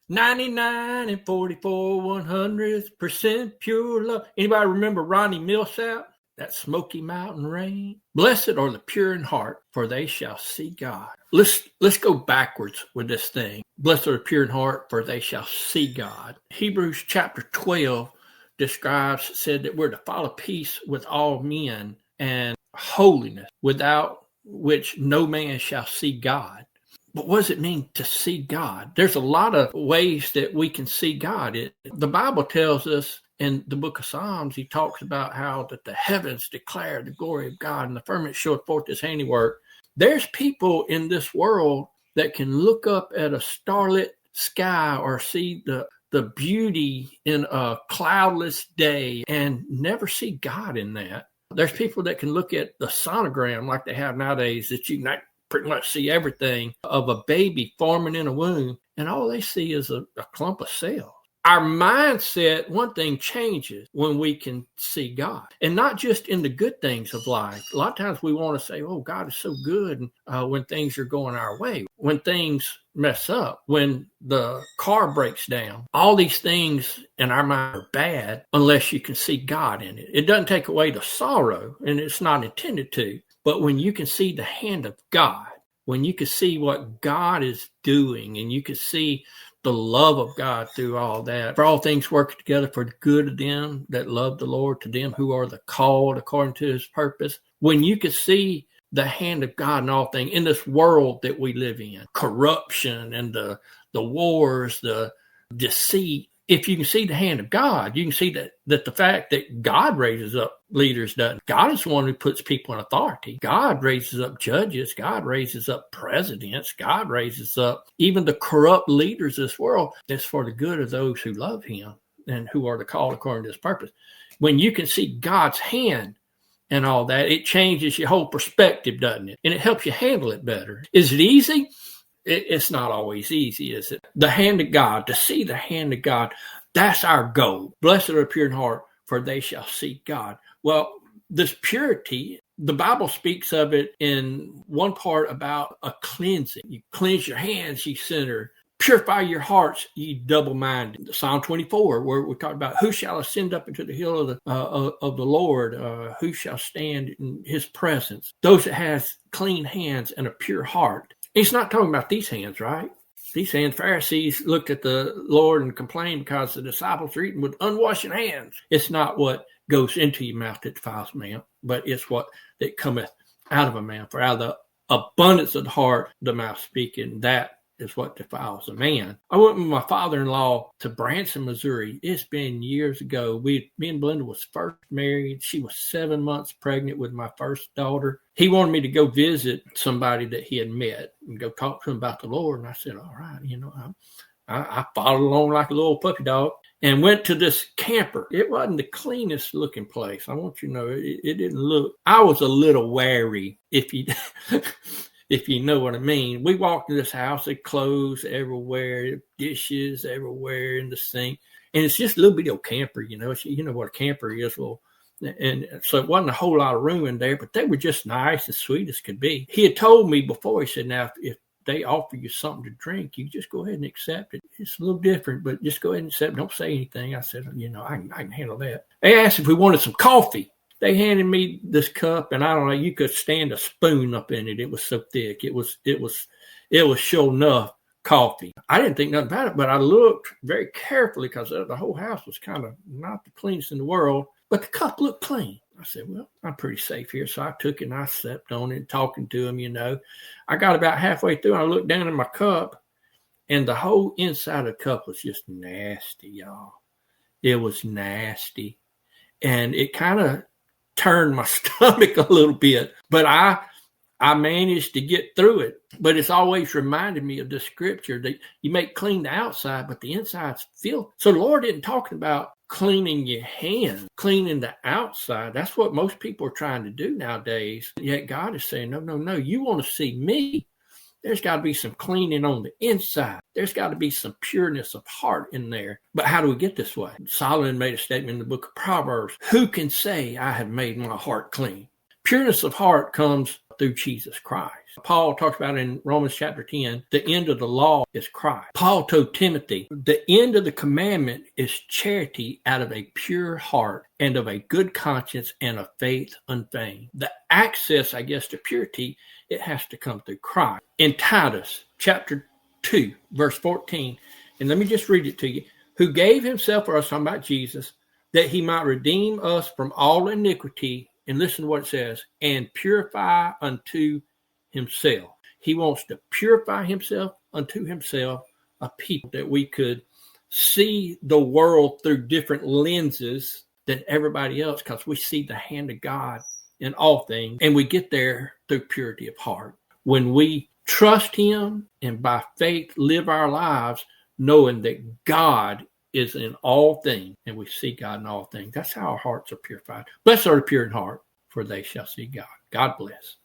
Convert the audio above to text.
99 and 44 100% pure love. Anybody remember Ronnie Millsap? That Smoky Mountain Rain. Blessed are the pure in heart, for they shall see God. Let's go backwards with this thing. Blessed are the pure in heart, for they shall see God. Hebrews chapter 12 said that we're to follow peace with all men and holiness, without which no man shall see God. But what does it mean to see God? There's a lot of ways that we can see God. The Bible tells us in the book of Psalms, he talks about how that the heavens declare the glory of God and the firmament showeth forth his handiwork. There's people in this world that can look up at a starlit sky or see the beauty in a cloudless day and never see God in that. There's people that can look at the sonogram like they have nowadays, that you can pretty much see everything of a baby forming in a womb, and all they see is a clump of cells. Our mindset, one thing, changes when we can see God, and not just in the good things of life. A lot of times we want to say, oh, God is so good when things are going our way, when things mess up, when the car breaks down. All these things in our mind are bad unless you can see God in it. It doesn't take away the sorrow, and it's not intended to. But when you can see the hand of God, when you can see what God is doing, and you can see the love of God through all that, for all things work together for the good of them that love the Lord, to them who are the called according to his purpose. When you can see the hand of God in all things in this world that we live in, corruption and the wars, the deceit, if you can see the hand of God, you can see that the fact that God raises up leaders doesn't. God is the one who puts people in authority. God raises up judges. God raises up presidents. God raises up even the corrupt leaders of this world. That's for the good of those who love him and who are the called according to his purpose. When you can see God's hand and all that, it changes your whole perspective, doesn't it? And it helps you handle it better. Is it easy? It's not always easy, is it? The hand of God, to see the hand of God, that's our goal. Blessed are the pure in heart, for they shall see God. Well, this purity, the Bible speaks of it in one part about a cleansing. You cleanse your hands, ye sinner. Purify your hearts, ye double-minded. Psalm 24, where we talk about who shall ascend up into the hill of the Lord, who shall stand in his presence. Those that has clean hands and a pure heart. He's not talking about these hands, right? These hands, Pharisees looked at the Lord and complained because the disciples are eating with unwashed hands. It's not what goes into your mouth that defiles man, but it's what that cometh out of a man. For out of the abundance of the heart, the mouth speaking. That is what defiles a man. I went with my father-in-law to Branson, Missouri. It's been years ago. Me and Blinda was first married. She was 7 months pregnant with my first daughter. He wanted me to go visit somebody that he had met and go talk to him about the Lord. And I said, all right, I followed along like a little puppy dog and went to this camper. It wasn't the cleanest looking place. I want you to know it didn't look. I was a little wary, if you know what I mean. We walked in this house, there's clothes everywhere, dishes everywhere in the sink. And it's just a little bitty old camper, you know what a camper is. Well, and so it wasn't a whole lot of room in there, but they were just nice and sweet as could be. He had told me before, he said, now, if they offer you something to drink, you just go ahead and accept it. It's a little different, but just go ahead and accept it. Don't say anything. I said, I can handle that. They asked if we wanted some coffee. They handed me this cup, and I don't know, you could stand a spoon up in it. It was so thick. It was sure enough coffee. I didn't think nothing about it, but I looked very carefully because the whole house was kind of not the cleanest in the world, but the cup looked clean. I said, well, I'm pretty safe here. So I took it and I stepped on it, talking to him, I got about halfway through, and I looked down in my cup, and the whole inside of the cup was just nasty, y'all. It was nasty. And it kind of turned my stomach a little bit, but I managed to get through it. But it's always reminded me of the scripture that you make clean the outside, but the inside's filthy. So the Lord isn't talking about cleaning your hands, cleaning the outside. That's what most people are trying to do nowadays. Yet God is saying, no, you want to see me. There's got to be some cleaning on the inside. There's got to be some pureness of heart in there. But how do we get this way? Solomon made a statement in the book of Proverbs. Who can say I have made my heart clean? Pureness of heart comes through Jesus Christ. Paul talks about in Romans chapter 10, the end of the law is Christ. Paul told Timothy, the end of the commandment is charity out of a pure heart and of a good conscience and of faith unfeigned. The access, to purity, it has to come through Christ. In Titus chapter 2, verse 14, and let me just read it to you, who gave himself for us, talking about Jesus, that he might redeem us from all iniquity, and listen to what it says, and purify unto himself. He wants to purify himself unto himself, a people that we could see the world through different lenses than everybody else, because we see the hand of God in all things, and we get there through purity of heart. When we trust him and by faith live our lives knowing that God is in all things, and we see God in all things. That's how our hearts are purified. Blessed are the pure in heart, for they shall see God. God bless.